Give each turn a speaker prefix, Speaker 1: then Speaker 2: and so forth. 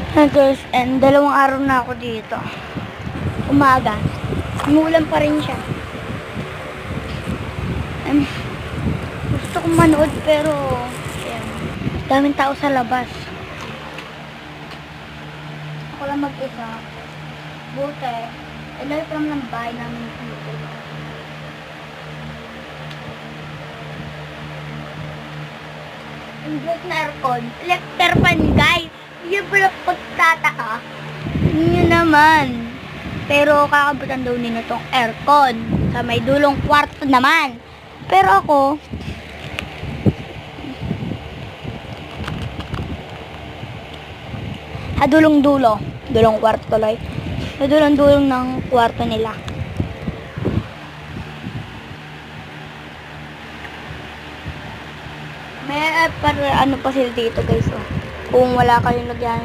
Speaker 1: Hi guys, and 2 araw na ako dito. Umaga. Umulan pa rin siya. Gusto kong manood pero daming tao sa labas. Ako lang mag-isa. Buti. Ilayo pa naman ng bahay namin dito. Ang buhok na aircon. Electric fan guys. Yung pala pagtataka. Yun naman. Pero kakabutan daw nila tong aircon. Sa may dulong kwarto naman. Pero ako, dulong-dulo. Dulong kwarto tuloy. Dulong-dulong ng kwarto nila. May para ano pa sila dito guys. Oh. Kung wala kayong lagyan